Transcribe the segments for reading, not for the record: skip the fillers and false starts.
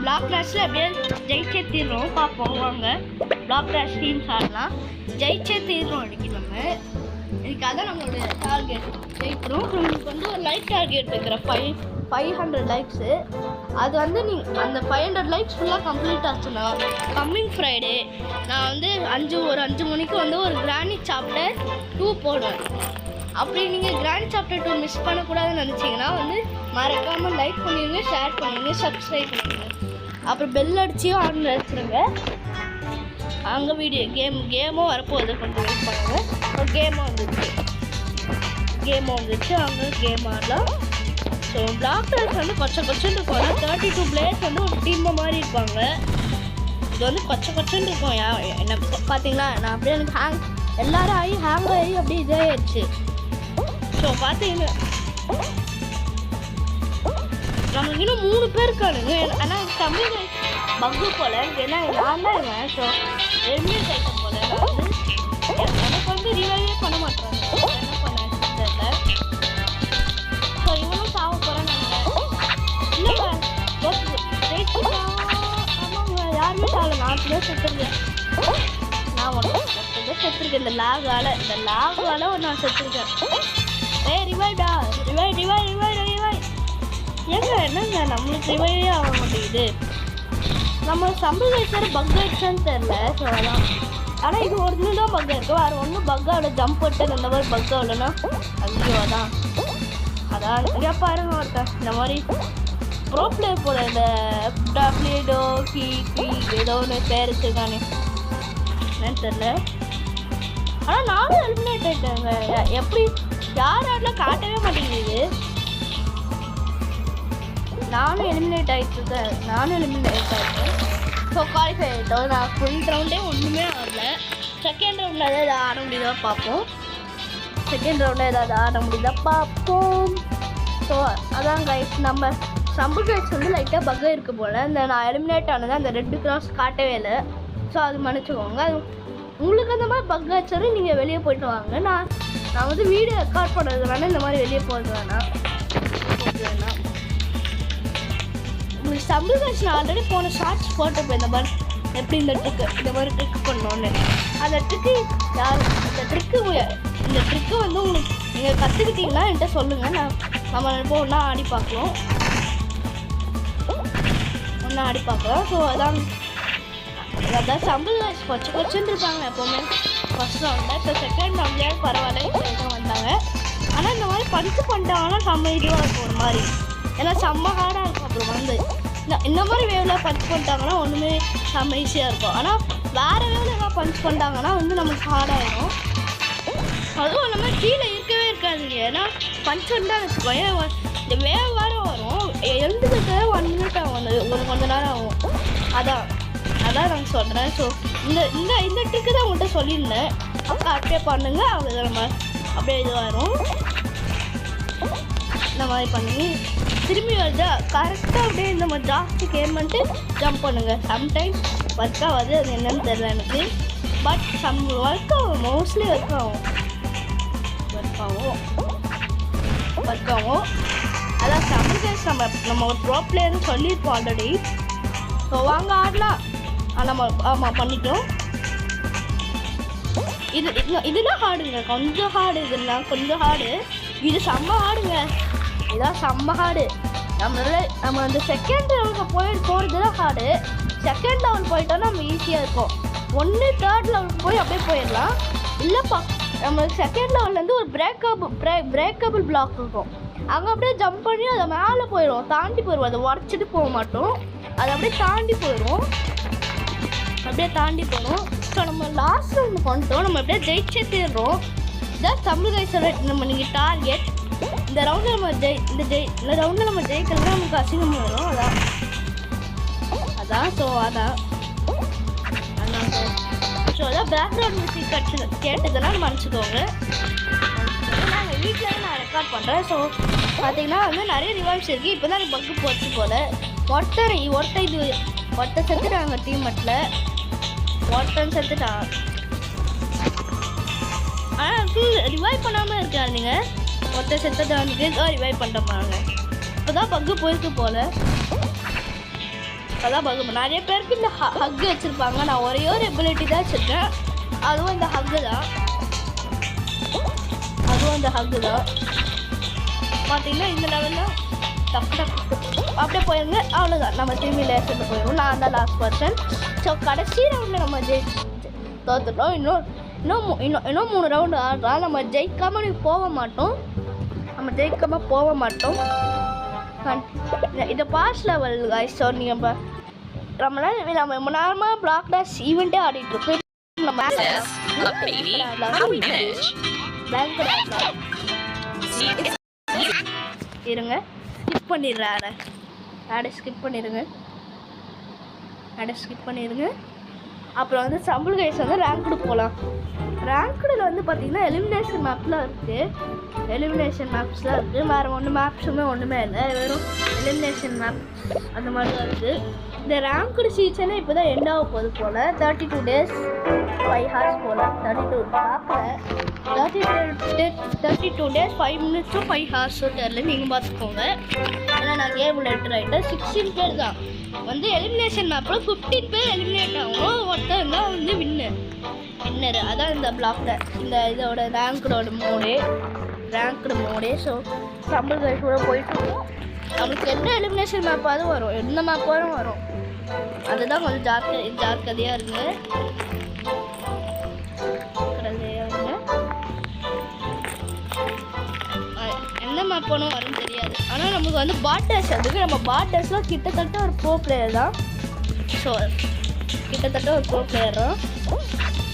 Black கிளாஸில் அப்படியே ஜெயிச்சே தீர்றோம். பார்ப்போம் வாங்க. பிளாக் கிளாஸ் டீம்ஸ் ஆடலாம். ஜெயிச்சே தீர்றோம் அன்றைக்கி நம்ம. இதுக்காக நம்மளோட டார்கெட் ஜெயிக்கிறோம். உங்களுக்கு வந்து ஒரு லைக் டார்கெட் இருக்கிற 500 லைக்ஸு. அது வந்து நீங்கள் அந்த 500 லைக்ஸ் ஃபுல்லாக கம்ப்ளீட் ஆச்சுன்னா கம்மிங் ஃப்ரைடே நான் வந்து ஒரு 5 மணிக்கு வந்து ஒரு கிராணி சாப்டர் 2 போடுவேன். அப்படி நீங்கள் கிராண்ட் சாப்டர் 2 மிஸ் பண்ணக்கூடாதுன்னு நினச்சிங்கன்னா வந்து மறக்காமல் லைக் பண்ணிடுங்க, ஷேர் பண்ணிடுங்க, சப்ஸ்கிரைப் பண்ணிடுங்க. அப்புறம் பெல் அடிச்சியும் ஆன் வச்சுருங்க. அங்கே கேமும் வரப்போகுது, கொஞ்சம் வெயிட் பண்ணுங்கள். இப்போ கேமும் வந்துச்சு அங்கே கேம் ஆடலாம். ஸோ பிளாக் கிளாஸ் வந்து கொச்சன்னு இருக்கும். 32 பிளேயர்ஸ் வந்து ஒரு டீமை மாதிரி இருப்பாங்க. இது வந்து கொச்சன்னு இருக்கும். என்ன பார்த்தீங்களா, நான் அப்படியே எனக்கு எல்லாரும் ஹேங் ஆகி அப்படியே இதாகிடுச்சு. ஸோ பார்த்தீங்கன்னா நமக்கு இன்னும் 3 பேர் இருக்கானுங்க. ஆனால் தமிழ் பக்கு போல் ஏன்னா நான் தான் இருக்கேன். ஸோ எலிமினேட் ஐட்டம் போல் எனக்கு வந்து ரிவைவே பண்ண மாட்டாங்க. என்ன பண்ணேன் தெரியல. ஸோ இவனும் சாவ போகிறேன். இல்லைங்க ஆமாங்க, யாருமே சாவல. 4 பேர் செத்துருக்கேன். நான் மட்டும் 10 பேர் செத்துருக்கேன். இந்த லாகால் நான் செத்துருக்கேன். ரிவைடா ரிவை ஏங்க என்னங்க நம்மளுக்கு ரிவைவே ஆக மாட்டேங்குது. நம்ம சம்பிளைசர் பக் ஆயிடுச்சான்னு தெரில. ஸோ அதான். ஆனால் இது ஒரு தான் பக் இருக்குது. வேறு ஒன்றும் பக்காவில் ஜம்ப் பண்ணிட்டு இந்த மாதிரி பக் ஆகலைன்னா ஐயோ அதான் இங்கே பாருங்க ஒருத்தன் இந்த மாதிரி ப்ரோ பிளேயர் போல இந்த டப்ளிடோ கீ ஏதோ ஒன்று பேர் வச்சுருக்கானே என்னன்னு தெரில. ஆனால் நானும் எலிமினேட் ஆகிட்டேங்க. எப்படி யாரெல்லாம் காட்டவே மாட்டேங்குது. நானும் எலிமினேட் ஆகிட்டேன். ஸோ குவாலிஃபை ஆகிட்டோம். நான் ஃபுல் ரவுண்டே ஒன்றுமே ஆடல. செகண்ட் ரவுண்டில் ஏதாவது ஆட முடியுதா பார்ப்போம். ஸோ அதான் கைஸ், நம்ம சம்பு கைஸ் வந்து லைட்டாக பக்கம் இருக்க போல். இந்த நான் எலிமினேட் ஆனது அந்த ரெட் கிராஸ் காட்டவே இல்லை. ஸோ அது மன்னிச்சுக்கோங்க. உங்களுக்கு அந்த மாதிரி பக் ஆச்சாலும் நீங்கள் வெளியே போய்ட்டு வாங்க. நான் வந்து வீடியோ ரெக்கார்ட் பண்ணுறது வேணால் இந்த மாதிரி வெளியே போகிறது வேணாம். உங்களுக்கு சம்பிள் காட்சி நான் ஆல்ரெடி போன ஷார்ட்ஸ் போட்டுப்பேன். இந்த மாதிரி எப்படி இந்த மாதிரி ட்ரிக் பண்ணோன்னு. அந்த ட்ரிக்கு இந்த ட்ரிக்கு வந்து உங்களுக்கு நீங்கள் கற்றுக்கிட்டீங்கன்னா என்கிட்ட சொல்லுங்கள். நம்ம இப்போ ஒன்றா ஆடி பார்க்கலாம். ஸோ அதான் சம்பிள் காட்சி கொச்சுன்னு இருப்பாங்க எப்போவுமே ஃபஸ்ட் ரவுண்டில். இப்போ செகண்ட் ரவுண்ட்லேயாவது பரவாயில்ல வந்தாங்க. ஆனால் இந்த மாதிரி படித்து பண்ணிட்டாங்கன்னா செம்ம இதுவாக இருக்கும் ஒரு மாதிரி. ஏன்னா செம்ம ஹார்டாக இருக்கும். அப்புறம் வந்து இந்த மாதிரி வேவில் பஞ்ச் பண்ணிட்டாங்கன்னா ஒன்றுமே செம்ம ஈஸியாக இருக்கும். ஆனால் வேறு வேவில் எல்லாம் பஞ்ச் பண்ணிட்டாங்கன்னா வந்து நமக்கு ஹார்டாகிடும். அதுவும் இல்லாமல் கீழே இருக்கவே இருக்காதுங்க. ஏன்னா பஞ்ச் பண்ணிட்டான்னு வச்சுக்கோங்க, இந்த வேவ் வேறு வரும். எழுந்துக்கிட்டு 1 மினிட் ஆகும், கொஞ்ச நேரம் ஆகும். அதான் நான் சொல்கிறேன். ஸோ இந்த ட்ரிக்கு தான் உங்கள்கிட்ட சொல்லியிருந்தேன். அப்போ அப்படியே பண்ணுங்க. அவங்க நம்ம அப்படியே இது வரும். இந்த மாதிரி பண்ணி திரும்பி வருதா கரெக்டாக அப்படியே இந்த மாதிரி ஜாஸ்தி கேம் பண்ணிட்டு ஜம்ப் பண்ணுங்கள். சம்டைம்ஸ் ஒர்க் ஆகாது, அது என்னன்னு தெரியல எனக்கு. பட் ஒர்க் ஆகும், மோஸ்ட்லி ஒர்க் ஆகும். அதான் சம்டைம்ஸ் நம்ம ஒரு ப்ரோ பிளேயர்னு சொல்லியிருப்போம் ஆல்ரெடி. ஸோ வாங்க ஆடலாம். நம்ம பண்ணிட்டோம். இதெல்லாம் ஹார்டுங்க, கொஞ்சம் ஹார்டு. இதெல்லாம் கொஞ்சம் ஹார்டு. இது செம்ம ஹார்டுங்க. இதான் செம்ம ஹார்டு. நம்ம அந்த செகண்ட் லெவலுக்கு போகிறது தான் ஹார்டு. செகண்ட் லெவல் போயிட்டோன்னா நம்ம ஈஸியாக இருக்கும். தேர்ட் லெவலுக்கு போய் அப்படியே போயிடலாம். இல்லைப்பா நம்ம செகண்ட் லெவல்லேருந்து ஒரு பிரேக்கபிள் பிளாக் இருக்கும். அங்கே அப்படியே ஜம்ப் பண்ணி அதை மேலே போயிடும், தாண்டி போயிடுவோம். அதை உடச்சிட்டு போக மாட்டோம், அதை அப்படியே தாண்டி போயிடும். ஸோ நம்ம லாஸ்ட் ரவுண்டு பண்ணிட்டோம். நம்ம அப்படியே ஜெயிச்சே தீர்றோம். இதான் சம்பிளைசர் நீங்கள் டார்கெட். இந்த ரவுண்டில் இந்த ரவுண்டில் நம்ம ஜெயிக்கிறதுனா நமக்கு அசிங்கம் வரும். அதான் ஸோ பேக்ரவுண்ட் மியூசிக் கேட்டதுன்னா மன்னிச்சுக்கோங்க. நாங்கள் வீட்டில் நான் ரெக்கார்ட் பண்ணுறேன். ஸோ பார்த்தீங்கன்னா வந்து நிறைய ரிவால்வ்ஸ் இருக்குது. இப்போ தான் பக்கு போச்சு போல். ஒருத்தர் செத்துட்டாங்க டீம்மேட்டில். ஒருத்தன் செத்துட்டான். ஆனால் ரிவைவ் பண்ணாமல் இருக்காரு. நீங்கள் ஒருத்தர் செத்துட்டானுக்கு ரிவைவ் பண்ணிட்டோம்பாங்க. இப்போ தான் பக்கு போயிருக்கு போல். அதான் பார்க்க நிறைய பேருக்கு இந்த ஹக் வச்சுருப்பாங்க. நான் ஒரே ஒரு எபிலிட்டி தான் வச்சுருக்கேன், அதுவும் இந்த ஹக்கு தான். பார்த்தீங்கன்னா இந்த லெவலில் டக்கு அப்படியே போயிருங்க. அவ்வளோதான், நம்ம திரும்பி லேசரில் போயிடுவோம். நான் தான் லாஸ்ட் பர்சன். ஸோ கடைசி ரவுண்டில் நம்ம தோத்துட்டோம். இன்னும் 3 ரவுண்டு ஆடுறோம். நம்ம ஜெயிக்காமல் போக மாட்டோம். இது பாஸ் லெவல் காய்ஸ். ஸோ நீங்கள் நம்ம நார்மலாக பிளாக் டாஸ் ஈவெண்ட்டே ஆடிட்டுருக்கோம். நம்ம இருங்க, ஸ்கிப் பண்ணிடுங்க. அப்புறம் வந்து சம்பள் கைஸ் வந்து ரேங்க்டு போகலாம். ரேங்க்டில் வந்து பார்த்தீங்கன்னா எலிமினேஷன் மேப்ஸ்லாம் இருக்குது. வேறு ஒன்றுமே இல்லை, வெறும் எலிமினேஷன் மேப் அந்த மாதிரி தான் இருக்குது. இந்த ரேங்க்டு சீசனே இப்போ தான் எண்ட் ஆக போகுது போல். 32 days 5 hours போல். 32 days 5 minutes 5 hours தெரியல, நீங்கள் பார்த்துக்கோங்க. ஏன்னா நான் கேபிள் என்டர் ஆகிட்டேன். 16 பேர் தான் வந்து எலிமினேஷன் மேப்பில் 15 பேர் எலிமினேட் ஆகும். ஒருத்தர் தான் வந்து வின்னரு. அதான் இந்த பிளாக்ல இந்த இதோட ரேங்க்டு மோடே. ஸோ சம்பள் கைஸ் கூட போயிட்டுருக்கோம். நம்மளுக்கு எந்த எலிமினேஷன் மேப்பாவது வரும், எந்த மேப்பாலும் வரும். அதுதான் கொஞ்சம் ஜாக்கிரதையாக இருங்க. எந்த மேப்பானும் வரும் தெரியாது. ஆனால் நமக்கு வந்து பாட்டர்ஸ் அதுக்கு நம்ம பாட்டர்ஸ்லாம் கிட்டத்தட்ட ஒரு ப்ரோ பிளேயர் தான். ஸோ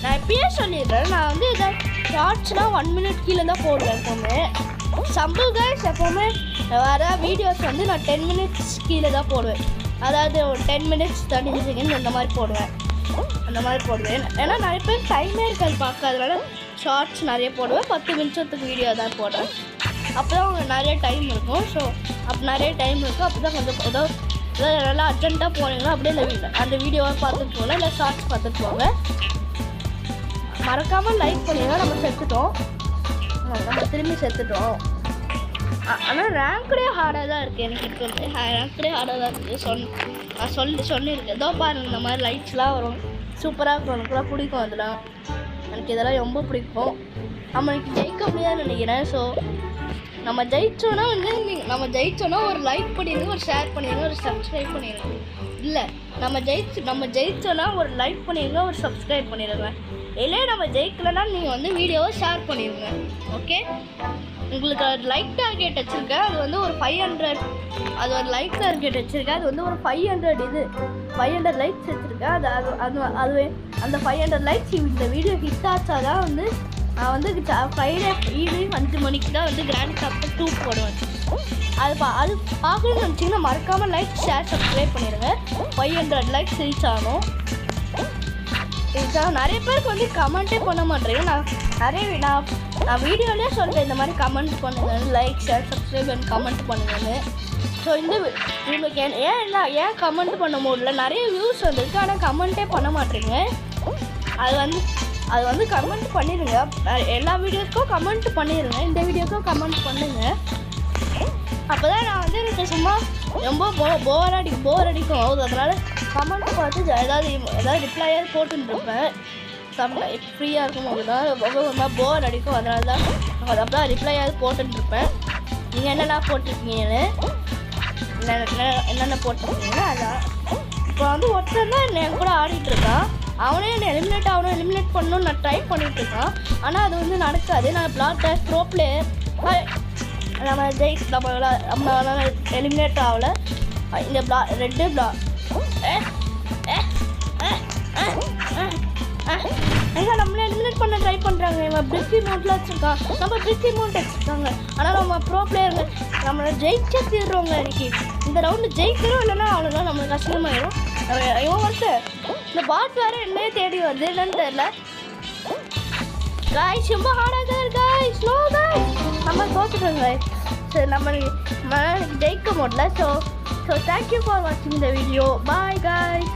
நான் இப்பயே சொல்லிடுறேன், நான் வந்து இதை ஷார்ட்ஸ்லாம் 1 minute கீழே தான் போடுவேன் எப்போவுமே. சம்பள் கைஸ் எப்போவுமே வர வீடியோஸ் வந்து நான் 10 minutes கீழே தான் போடுவேன். அதாவது ஒரு 10 minutes 30 seconds அந்த மாதிரி போடுவேன். ஏன்னா நிறைய பேர் டைமே இருக்காது பார்க்காதனால ஷார்ட்ஸ் நிறைய போடுவேன். 10 நிமிஷத்துக்கு வீடியோ தான் போடுறேன். அப்போ தான் உங்களுக்கு நிறைய டைம் இருக்கும். ஸோ அப்போ தான் கொஞ்சம் ஏதோ நல்லா அர்ஜென்ட்டாக போனீங்கன்னா அப்படியே அந்த வீடியோவை பார்த்துட்டு போகலாம், இல்லை ஷார்ட்ஸ் பார்த்துட்டு போங்க. மறக்காமல் லைக் பண்ணிங்கன்னா நம்ம திரும்பி செத்துட்டோம். ஆனால் ரேங்க்டே ஹார்டாக தான் இருக்குது. எனக்கு இப்போ ரேங்க்டே ஹார்டாக தான் இருக்குது. நான் சொல்லியிருக்கேன். ஏதோ பாருங்கள், இந்த மாதிரி லைட்ஸ்லாம் வரும், சூப்பராக இருக்கும். எனக்குலாம் பிடிக்கும். அதெல்லாம் எனக்கு இதெல்லாம் ரொம்ப பிடிக்கும். நம்மளுக்கு ஜெயிக்க முடியாதுன்னு நினைக்கிறேன். ஸோ நம்ம ஜெயிச்சோன்னா ஒரு லைக் பண்ணிடுங்க, ஒரு ஷேர் பண்ணிடுங்க, ஒரு சப்ஸ்கிரைப் பண்ணிடுங்க. இல்லை நம்ம ஜெயிச்சோன்னா ஒரு லைக் பண்ணிடுங்க, ஒரு சப்ஸ்கிரைப் பண்ணிடுங்க. இல்லை நம்ம ஜெயிக்கலைன்னா நீங்கள் வந்து வீடியோவை ஷேர் பண்ணிடுங்க. ஓகே, உங்களுக்கு லைக் டார்கெட் வச்சுருக்கேன். அது வந்து ஒரு 500. அது ஒரு லைக் டார்கெட் வச்சுருக்கேன். அது வந்து ஒரு 500 லைக்ஸ் வச்சுருக்கேன். அதுவே அந்த 500 லைக்ஸ் இந்த வீடியோ ஹிட் ஆச்சா தான் வந்து நான் வந்து ஃப்ரைடே ஈவினிங் 5 மணிக்கு தான் வந்து கிராண்ட் சாப்டர் 2 போடுவேன். அது பார்க்கணும்னு நினச்சிங்கன்னா மறக்காமல் லைக், ஷேர், சப்ஸ்கிரைப் பண்ணிடுங்க. 500 லைக்ஸ் ரீச் ஆகணும். நிறைய பேருக்கு வந்து கமெண்ட்டே பண்ண மாட்டேங்க. நான் வீடியோலேயே சொல்கிறேன், இந்த மாதிரி கமெண்ட் பண்ணுங்க, லைக், ஷேர், சப்ஸ்கிரைப் பண்ணி கமெண்ட் பண்ணுங்கன்னு. ஸோ உங்களுக்கு ஏன் கமெண்ட் பண்ண முடியல? நிறைய வியூஸ் வந்துருக்கு, ஆனால் கமெண்ட்டே பண்ண மாட்டேங்க. அது வந்து கமெண்ட் பண்ணிடுங்க. எல்லா வீடியோஸ்க்கும் கமெண்ட் பண்ணிடுங்க. இந்த வீடியோக்கும் கமெண்ட் பண்ணுங்கள். அப்போ தான் நான் வந்து எனக்கு சும்மா ரொம்ப போர் அடிக்கும். அதனால் கமெண்ட் பார்த்து ஏதாவது ரிப்ளையாவது போட்டுருப்பேன். ஃப்ரீயாக இருக்கும் போது தான் ரொம்ப போர் அடிக்கும். அதனால தான் அப்போ ரிப்ளையாவது போட்டுருப்பேன். நீங்கள் என்னென்ன போட்டிருக்கீங்கன்னு அதான். இப்போ வந்து ஒருத்தர் தான் என் கூட ஆடிட்டுருக்கான். அவனே என்னை எலிமினேட் பண்ணணும்னு நான் ட்ரை பண்ணிகிட்ருக்கான். ஆனால் அது வந்து நடக்காது. நான் பிளாக் டாஸ் ப்ரோ பிளேயர், நம்ம எலிமினேட் ஆகலை. இந்த ரெட்டு பிளாக் நம்மளே எலிமினேட் பண்ண ட்ரை பண்ணுறாங்க. இவன் பிரிக்கி மவுண்ட்லாம் வச்சுருக்கான். நம்ம பிரிக்கி மவுண்ட் வச்சுருக்காங்க. ஆனால் நம்ம ப்ரோ பிளேயருங்க நம்மளை ஜெயிச்சே தீர்றோங்க. இன்னைக்கு இந்த ரவுண்டு ஜெயிக்கிறோம், இல்லைன்னா அவ்வளோதான் நம்மளுக்கு கஷ்டமாயிடும். இவன் வந்து இந்த பாட் வேறு என்னையே தேடி வருது, என்னன்னு தெரியல. காய்ஸ் ரொம்ப ஹார்டாக தான் காய்ஸ், ஸ்லோ காய்ஸ். நம்ம தோற்றுட்டோம் காய்ஸ். சரி, நம்ம ஜெயிக்க முடியல. ஸோ தேங்க்யூ ஃபார் வாட்சிங் இந்த வீடியோ. Bye guys.